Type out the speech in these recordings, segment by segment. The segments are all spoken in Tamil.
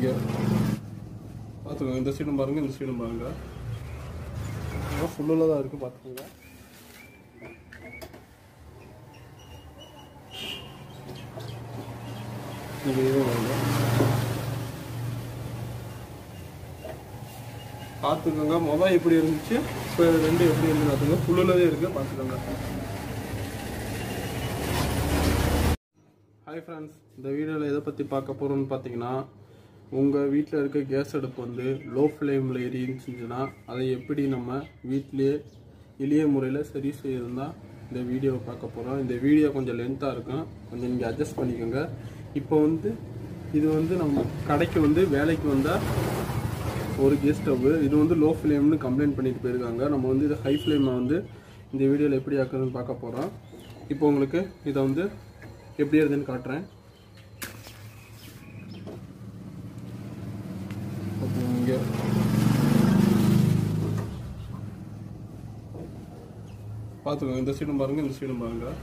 இங்கே பார்த்துக்கோங்க. இந்த சைடும் பாருங்கள், இந்த சைடும் பாருங்கள். ஃபுல்லில் தான் இருக்குது, பார்த்துக்கோங்க. பார்த்துக்கோங்க. மொபைல் எப்படி இருந்துச்சு, இப்போ ரெண்டு எப்படி இருந்து பார்த்துக்கோங்க. ஃபுல்லில் இருக்குது, பார்த்துக்கோங்க. ஹாய் ஃப்ரெண்ட்ஸ், இந்த வீடியோவில் எதை பற்றி பார்க்க போகிறோம்னு பார்த்தீங்கன்னா, உங்கள் வீட்டில் இருக்க கேஸ் அடுப்பு வந்து லோ ஃப்ளேமில் எரிஞ்சிச்சுன்னா அதை எப்படி நம்ம வீட்டிலேயே எளிய முறையில் சரி செய்யறதுனா இந்த வீடியோவை பார்க்க போகிறோம். இந்த வீடியோ கொஞ்சம் லென்த்தாக இருக்கும், கொஞ்சம் நீங்கள் அட்ஜஸ்ட் பண்ணிக்கோங்க. இப்போ வந்து இது வந்து நம்ம கடைக்கு வந்து வேலைக்கு வந்தால் ஒரு கேஸ் ஸ்டவ், இது வந்து லோ ஃப்ளேம்னு கம்ப்ளைண்ட் பண்ணிட்டு போயிருக்காங்க. நம்ம வந்து இதை ஹை ஃப்ளேமில் வந்து இந்த வீடியோவில் எப்படி ஆக்குறதுன்னு பார்க்க போகிறோம். இப்போ உங்களுக்கு இதை வந்து எப்படி இருக்குதுன்னு காட்டுறேன். இங்கே பார்த்துக்கோங்க. இந்த சைடும் பாருங்கள், இந்த சைடும் பாருங்கள்.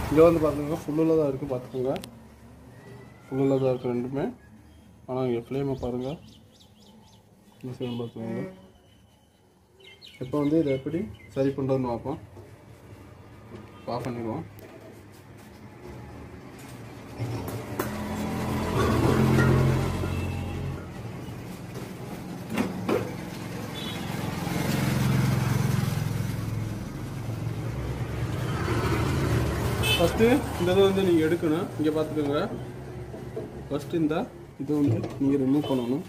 இங்கே வந்து பார்த்துக்கோங்க, ஃபுல்லில் தான் இருக்குது, பார்த்துக்கோங்க. ஃபுல்லில் தான் இருக்குது ரெண்டுமே. ஆனால் இங்கே ஃப்ளேமை பாருங்கள், இந்த சைடும் பார்த்துக்கோங்க. இப்போ வந்து இதை எப்படி சரி பண்ணுறதுன்னு பார்ப்போம். ஆஃப் பண்ணிடுவோம். ஃபஸ்ட்டு இந்த இதை வந்து நீங்கள் எடுக்கணும். இங்கே பார்த்துக்கோங்க. ஃபஸ்ட்டு இந்த இதை வந்து நீங்கள் ரிமூவ் பண்ணணும்.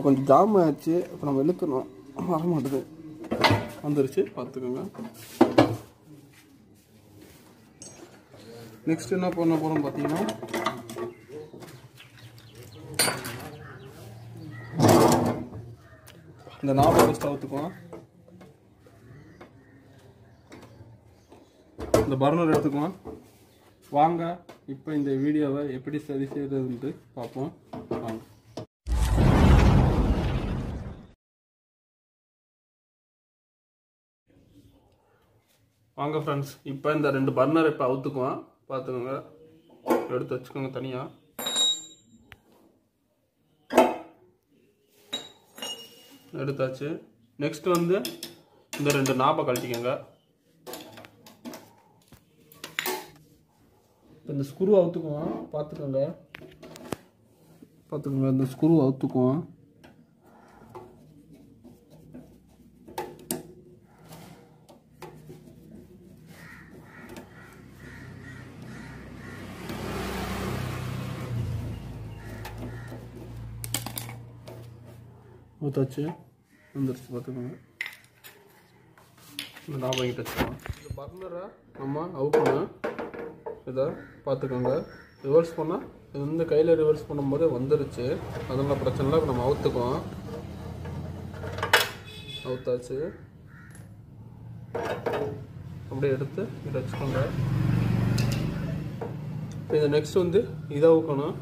கொஞ்சம் ஜாம் ஆயிடுச்சு, இப்போ நம்ம இழுக்கணும், வர மாட்டேது. வந்துருச்சு, பார்த்துக்கோங்க. நெக்ஸ்ட் என்ன பண்ண போகிறோம் பார்த்தீங்கன்னா, இந்த நாபை ஃபஸ்ட் அவுத்துக்குவோம். இந்த பர்னர் எடுத்துக்குவோம். வாங்க இப்போ இந்த வீடியோவை எப்படி சரி செய்யறதுன்ட்டு பார்ப்போம். வாங்க. வாங்க ஃப்ரெண்ட்ஸ், இப்போ இந்த ரெண்டு பர்னர் இப்போ அவுத்துக்குவோம். பார்த்துக்கோங்க, எடுத்து வச்சுக்கோங்க தனியாக. எடுத்தாச்சு. நெக்ஸ்ட் வந்து இந்த ரெண்டு நாபை கழட்டிக்கோங்க. இந்த ஸ்க்ரூ அவுத்துக்குவோம். பார்த்துக்கோங்க, பார்த்துக்கோங்க. இந்த ஸ்க்ரூ அவுத்துக்குவோம். ஊத்தாச்சு, வந்துருச்சு, பார்த்துக்கோங்க. இந்த நாபம் வாங்கிட்டு வச்சுக்கோங்க. இந்த பர்னரை நம்ம அவுக்கணும். இதை பார்த்துக்கோங்க. ரிவர்ஸ் பண்ணால் இது வந்து கையில் ரிவர்ஸ் பண்ணும்போது வந்துருச்சு, அதெல்லாம் பிரச்சனை இல்லை. நம்ம அவுத்துக்குவோம். அவுத்தாச்சு. அப்படியே எடுத்து இதை வச்சுக்கோங்க. இப்போ இந்த நெக்ஸ்ட் வந்து இதை அவுக்கணும்.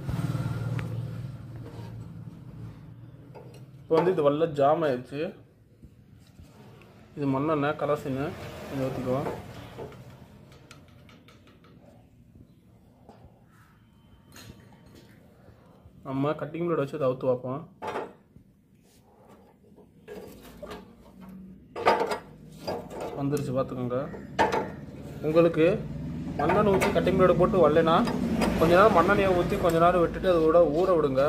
இப்போ வந்து இது வல்ல ஜாம் ஆயிடுச்சு. இது மண்ணெண்ணெய் கரசின்னு இதை ஊற்றிக்குவோம். நம்ம கட்டிங் பிளேட் வச்சு அதை அவுத்து பார்ப்போம். வந்துருச்சு, பார்த்துக்கோங்க. உங்களுக்கு மண்ணெண்ணெய் ஊற்றி கட்டிங் பிளேட் போட்டு வரலைன்னா கொஞ்ச நேரம் மண்ணெண்ணெயை ஊற்றி கொஞ்ச நேரம் விட்டுட்டு அது கூட ஊற விடுங்க.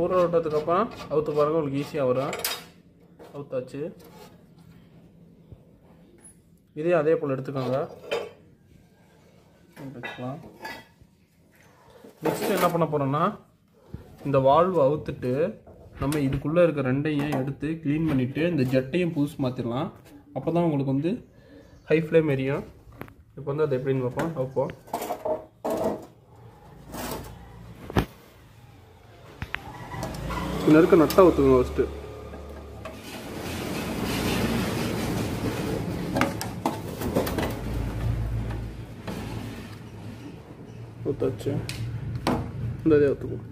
ஊற விட்டதுக்கப்புறம் அவுத்து பாருங்கள், உங்களுக்கு ஈஸியாக வரும். அவுத்தாச்சு. இதே அதே போல் எடுத்துக்கோங்க. வச்சுக்கலாம். நெக்ஸ்ட் என்ன பண்ண போகிறோன்னா, இந்த வால்வு அவுத்துட்டு நம்ம இதுக்குள்ளே இருக்க ரெண்டையும் எடுத்து க்ளீன் பண்ணிவிட்டு இந்த ஜெட்டையும் புதுசு மாற்றிடலாம். அப்போ தான் உங்களுக்கு வந்து ஹை ஃப்ளேம் எரியும். இப்போ வந்து அது எப்படின்னு பார்ப்போம். வைப்போம். இன்னும் இருக்க நட்டை ஊற்றுக்கோங்க ஃபஸ்ட்டு. அவுத்தாச்சு. இந்த இதை அவுத்துக்குவோம்.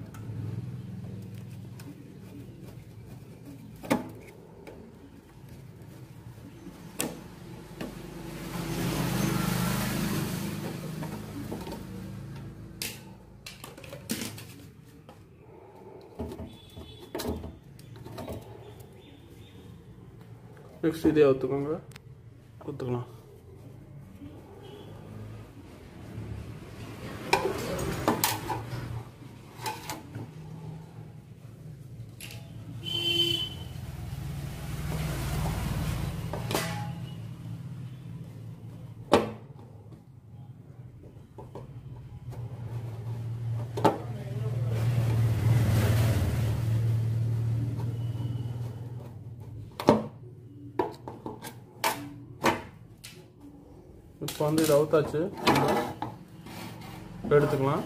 நெக்ஸ்ட் இதே ஊற்றுக்கோங்க. ஊற்றுக்கலாம். இப்போ வந்து இது அவுத்தாச்சு. எடுத்துக்கலாம்.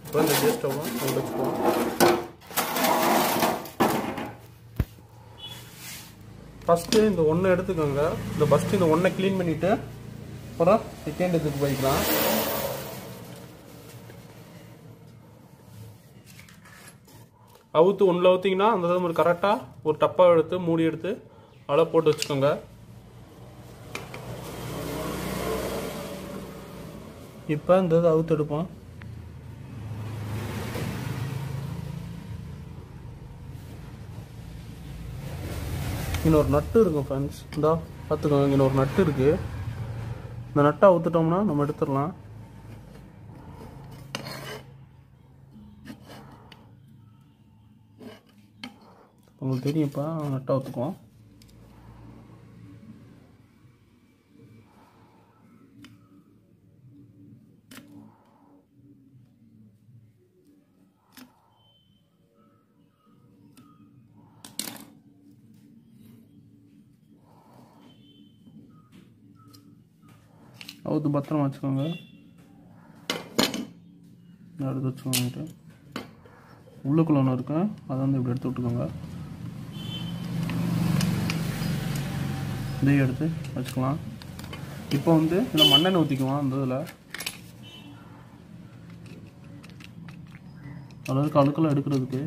இப்போ இந்த கேஸ் ஸ்டவ் வச்சுக்கலாம். ஃபஸ்ட்டு இந்த ஒன்றை எடுத்துக்கோங்க. இந்த ஃபஸ்ட்டு இந்த ஒன்றை க்ளீன் பண்ணிவிட்டு அப்புறம் செகண்ட் இதுக்கு போய்க்கலாம். அவுத்து ஒன்றில் அவுத்திங்கன்னா அந்த ஒரு கரெக்டாக ஒரு டப்பாவை எடுத்து மூடி எடுத்து அதில் போட்டு வச்சுக்கோங்க. இப்போ இந்த இதை அவுத்து எடுப்போம். இன்னொரு நட்டு இருக்கும் ஃப்ரெண்ட்ஸ். இந்தா பார்த்துக்கோங்க, இங்கே ஒரு நட்டு இருக்குது. இந்த நட்டை அவுத்துட்டோம்னா நம்ம எடுத்துடலாம். உங்களுக்கு தெரியும்ப்பா, நட்டை ஊற்றுக்குவோம். அவுத்து பத்திரமா வச்சுக்கோங்க. எடுத்து வச்சுக்கோங்க. உள்ளுக்குள்ள ஒன்று இருக்கு, அதை வந்து இப்படி எடுத்து விட்டுக்கோங்க. இதையும் எடுத்து வச்சுக்கலாம். இப்போ வந்து இதில் மண்ணெண்ணெய் ஊற்றிக்குவோம். அந்த இதில் அளவுக்கு அழுக்கெல்லாம் எடுக்கிறதுக்கு.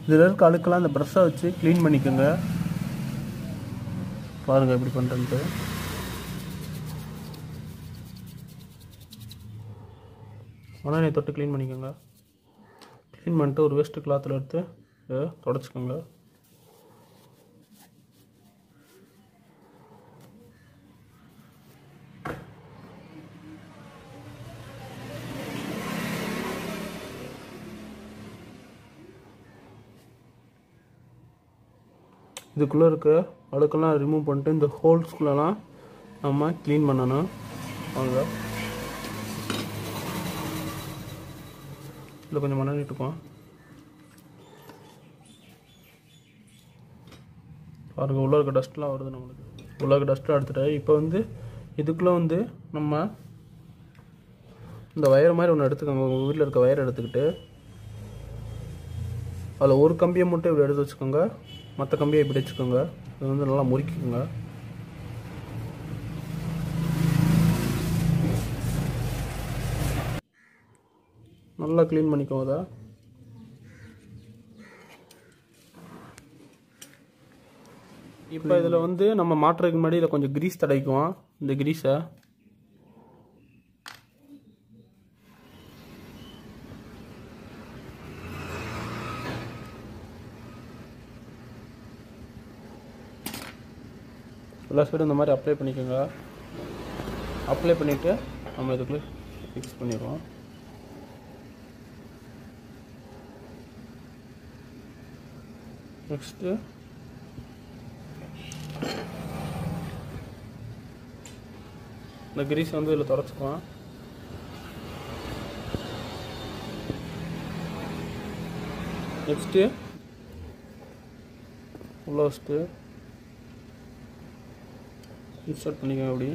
இதில் இருக்க அழுக்கெல்லாம் இந்த ப்ரஷ்ஷை வச்சு க்ளீன் பண்ணிக்கோங்க. பாருங்கள் எப்படி பண்ணுறேன்ட்டு. மண்ணெண்ணெய் தொட்டு க்ளீன் பண்ணிக்கோங்க. க்ளீன் பண்ணிட்டு ஒரு வேஸ்ட்டு கிளாத்தில் எடுத்து தொடச்சிக்கோங்க. இதுக்குள்ளே இருக்க அழுக்கெல்லாம் ரிமூவ் பண்ணிட்டு இந்த ஹோல்ஸ்குள்ளெல்லாம் நம்ம க்ளீன் பண்ணணும். வாங்க, இதில் கொஞ்சம் மண்ணெண்ணெய் இட்டுக்குவோம். பாருங்கள், உள்ள இருக்க டஸ்ட்லாம் வருது. நம்மளுக்கு உள்ள இருக்க டஸ்ட்லாம் எடுத்துகிட்டு இப்போ வந்து இதுக்குள்ளே வந்து நம்ம இந்த வயர் மாதிரி ஒன்று எடுத்துக்கோங்க. உங்கள் வீட்டில் இருக்க வயர் எடுத்துக்கிட்டு அதில் ஒரு கம்பியை மட்டும் இப்படி எடுத்து வச்சுக்கோங்க. மற்ற கம்பியை இப்படி வச்சுக்கோங்க. இது வந்து நல்லா முறுக்கிக்கோங்க. நல்லா க்ளீன் பண்ணிக்கோங்க. அதை இப்போ இதில் வந்து நம்ம மாட்டுறதுக்கு முன்னாடி இதில் கொஞ்சம் கிரீஸ் தடவிக்குவோம். இந்த கிரீஸை எல்லா சைடும் இந்த மாதிரி அப்ளை பண்ணிக்கோங்க. அப்ளை பண்ணிவிட்டு நம்ம இதுக்குள்ளே ஃபிக்ஸ் பண்ணிடுவோம். நெக்ஸ்ட்டு இந்த கிரீஸ் வந்து இதில் தொடச்சிக்குவோம். நெக்ஸ்ட்டு உள்ள வச்சுட்டு இன்ஸ்டால் பண்ணிக்கோங்க. அப்படி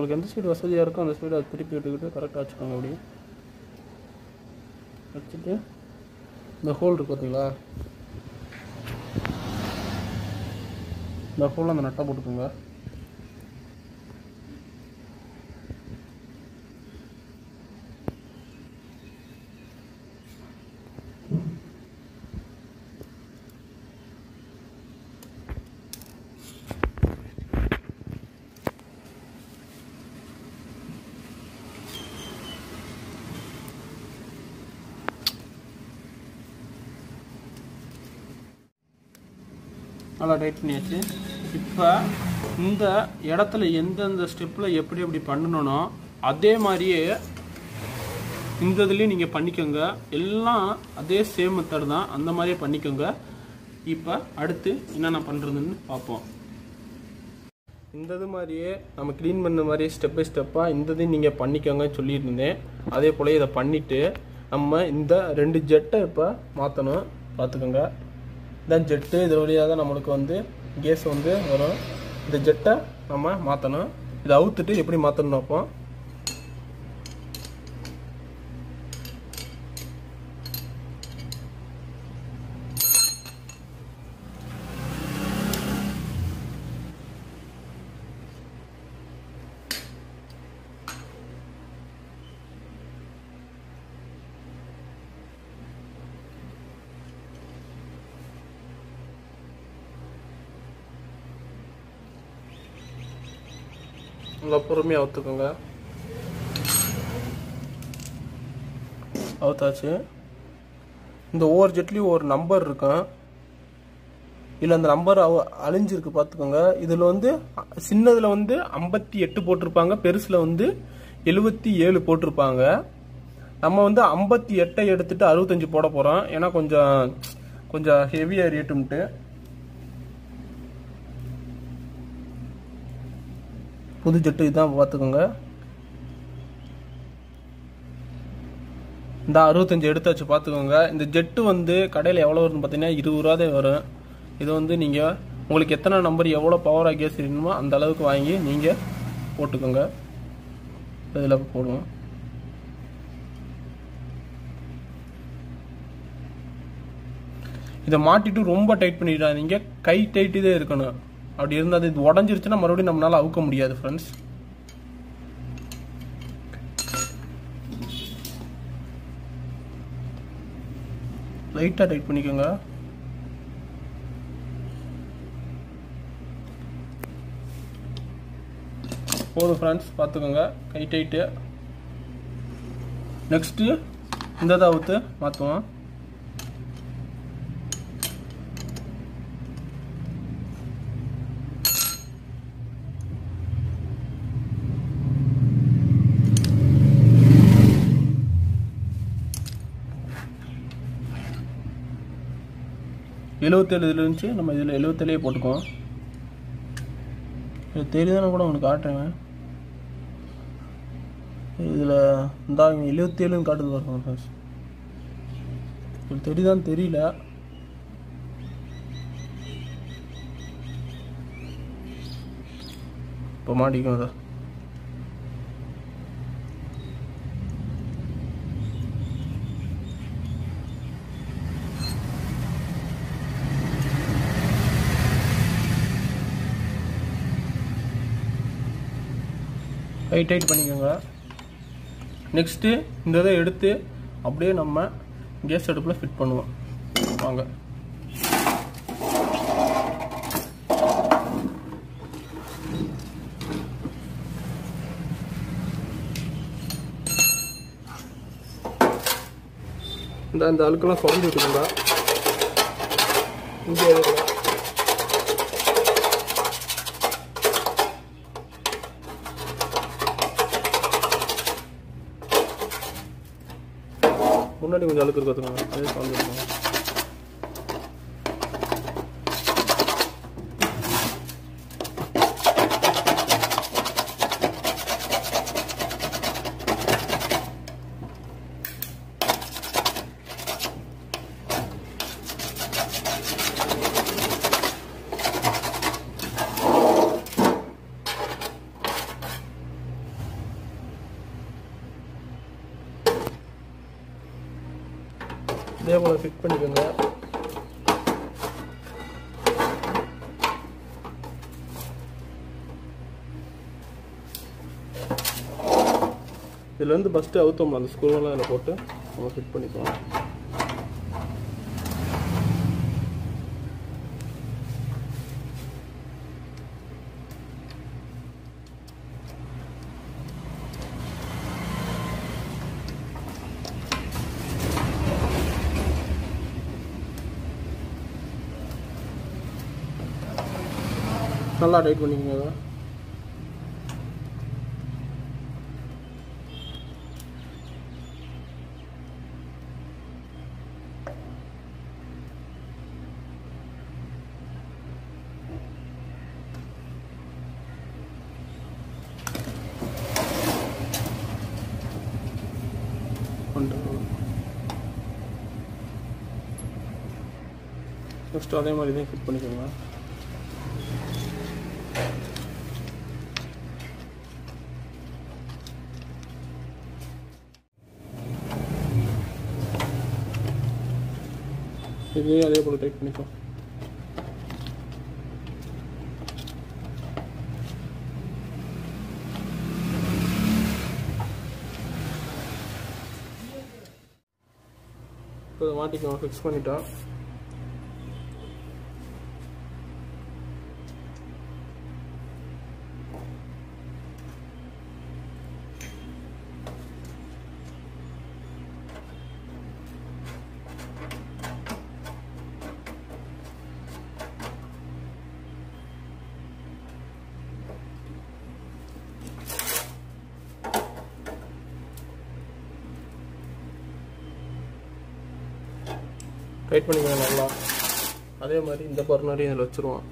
உங்களுக்கு எந்த சைடு வசதியாக இருக்கோ அந்த சைடு அதை திருப்பி விட்டுக்கிட்டு கரெக்டாக வச்சுக்கோங்க. அப்படி வச்சுட்டு இந்த ஹோல் இருக்குது பார்த்தீங்களா, இந்த ஹோலில் அந்த நட்டை போட்டுக்கோங்க. நல்லா டைட் பண்ணியாச்சு. இப்போ இந்த இடத்துல எந்தெந்த ஸ்டெப்பில் எப்படி எப்படி பண்ணணும்னோ அதே மாதிரியே இந்த இதுலேயும் நீங்கள் பண்ணிக்கோங்க. எல்லாம் அதே சேம் மெத்தட் தான், அந்த மாதிரியே பண்ணிக்கோங்க. இப்போ அடுத்து என்னென்ன பண்ணுறதுன்னு பார்ப்போம். இந்த இது மாதிரியே நம்ம க்ளீன் பண்ண மாதிரியே ஸ்டெப் பை ஸ்டெப்பாக இந்த இதையும் நீங்கள் பண்ணிக்கோங்கன்னு சொல்லியிருந்தேன். அதே போல் இதை பண்ணிவிட்டு நம்ம இந்த 2 ஜெட்டை இப்போ மாற்றணும். பார்த்துக்கோங்க, இதான் ஜெட்டு. இது வழியாக தான் நம்மளுக்கு வந்து கேஸ் வந்து வரும். இந்த ஜெட்டை நம்ம மாற்றணும். இதை அவுத்துட்டு எப்படி மாற்றணும் பார்ப்போம். நல்லா பொறுமையாக அவுத்துக்கோங்க. அவுத்தாச்சு. இந்த ஒவ்வொரு ஜெட்லேயும் ஒரு நம்பர் இருக்கும். இல்லை அந்த நம்பர் அழிஞ்சிருக்கு பார்த்துக்கோங்க. இதில் வந்து சின்னதில் வந்து 58 போட்டிருப்பாங்க, பெருசில் வந்து 77 போட்டிருப்பாங்க. நம்ம வந்து 58 எடுத்துட்டு 65 போட போகிறோம். ஏன்னா கொஞ்சம் ஹெவியாக எரியட்டும்ட்டு. புது ஜெட்டு இதுதான் பார்த்துக்கோங்க. இந்த 65 எடுத்தாச்சு பார்த்துக்கோங்க. இந்த ஜெட்டு வந்து கடையில் எவ்வளோ வருதுன்னு பார்த்தீங்கன்னா 20 ரூபா தான் வரும். இது வந்து நீங்கள் உங்களுக்கு எத்தனை நம்பர் எவ்வளோ பவராக கேஸ் வேணுமோ அந்த அளவுக்கு வாங்கி நீங்கள் போட்டுக்கோங்க. இதில் போடுவோம். இதை மாட்டிட்டு ரொம்ப டைட் பண்ணிடாதீங்க, கை டைட்டு தான் இருக்கணும். அப்படி இருந்தால் இது உடஞ்சிருச்சுன்னா மறுபடியும் நம்மளால அவுக்க முடியாது ஃப்ரெண்ட்ஸ். லைட்டாக டைட் பண்ணிக்கோங்க. போதும் ஃப்ரெண்ட்ஸ், பார்த்துக்கோங்க, கை டைட்டு. நெக்ஸ்ட்டு இந்த அவுத்து மாற்றுவோம். எழுபத்தேழு இதில் இருந்துச்சு, நம்ம இதில் 77 போட்டுக்குவோம். இது தெரியுதானே கூட உங்களுக்கு காட்டுறேன். இதில் இந்த 77ன்னு காட்டுது பாருங்க ஃப்ரெண்ட்ஸ். இது தெரியுதான்னு தெரியல. இப்போ மாட்டிக்கும் அதை. டைட் பண்ணிக்கோங்க. நெக்ஸ்ட்டு இந்த இதை எடுத்து அப்படியே நம்ம கேஸ் அடுப்பில் ஃபிட் பண்ணுவோம். வாங்க. இந்த அழுக்கெல்லாம் சுரண்டி விட்டுக்கோங்க. இங்கே முன்னாடி கொஞ்சம் அழுக்கு பார்த்துக்கோங்க, அதே சுரண்டிருக்கோங்க. இதே போல் ஃபிட் பண்ணிக்கோங்க. இதுலேருந்து ஃபஸ்ட்டு அவுத்தோம்ல அந்த ஸ்க்ரூவெல்லாம் இதில் போட்டு நம்ம ஃபிட் பண்ணிக்கலாம். நல்லா டைட் பண்ணிக்கோங்க. அதை நெக்ஸ்ட் அதே மாதிரி தான் ஃபிட் பண்ணிக்கோங்க. இதே அதே போல் டைட் பண்ணிக்கோ. இப்போ மாட்டிக்கோ, ஃபிக்ஸ் பண்ணிட்டா. டைட் பண்ணிக்கோங்க நல்லா. அதே மாதிரி இந்த பர்னரையும் இதில் வச்சுருவோம்.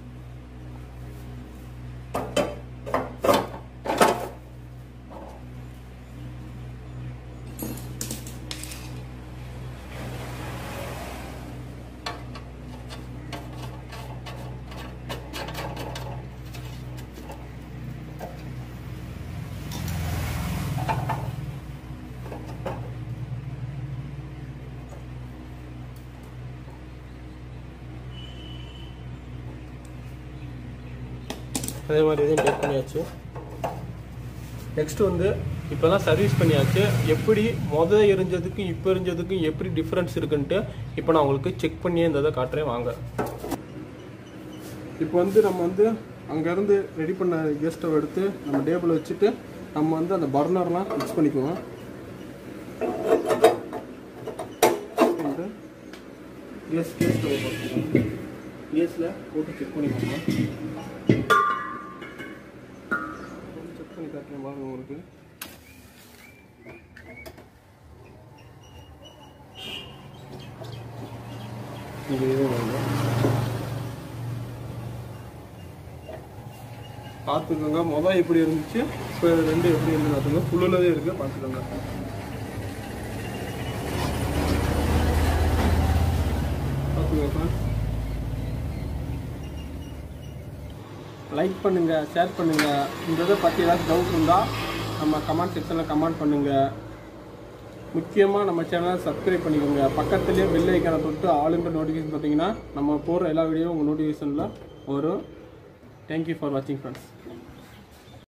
அதே மாதிரி இதையும் டைட் பண்ணியாச்சு. நெக்ஸ்ட்டு வந்து இப்போ தான் சர்வீஸ் பண்ணியாச்சு. எப்படி எரிஞ்சதுக்கும் இப்போ எரிஞ்சதுக்கும் எப்படி டிஃப்ரென்ஸ் இருக்குன்ட்டு இப்போ நான் உங்களுக்கு செக் பண்ணியே இந்த இதை காட்டுறேன் வாங்க. இப்போ வந்து நம்ம வந்து அங்கேருந்து ரெடி பண்ண கேஸ் ஸ்டவ் எடுத்து நம்ம டேபிள் வச்சுட்டு நம்ம வந்து அந்த பர்னர்லாம் ஃபிக்ஸ் பண்ணிக்குவோம். கேஸில் போட்டு செக் பண்ணிக்கோங்க. செக் பண்ணி காட்டுறேன் பாருங்க உங்களுக்கு. இது பார்த்துக்கோங்க. மொதல் எப்படி இருந்துச்சு, இப்போ ரெண்டு எப்படி இருந்து பார்த்துங்க. ஃபுல்லுள்ளதே இருக்குது, பார்த்துக்கோங்க. பார்த்துக்கோங்க. லைக் பண்ணுங்கள், ஷேர் பண்ணுங்கள். இந்த இதை பற்றி ஏதாச்சும் டவுட் இருந்தால் நம்ம கமெண்ட் செக்ஷனில் கமெண்ட் பண்ணுங்கள். முக்கியமாக நம்ம சேனலை சப்ஸ்கிரைப் பண்ணிக்கோங்க. பக்கத்துலேயே பெல் ஐக்கானை தொட்டு ஆளுன்ற நோட்டிஃபிகேஷன் பார்த்தீங்கன்னா நம்ம போகிற எல்லா வீடியோவும் உங்கள் நோட்டிஃபிகேஷனில் வரும். தேங்க்யூ ஃபார் வாட்சிங் ஃப்ரெண்ட்ஸ்.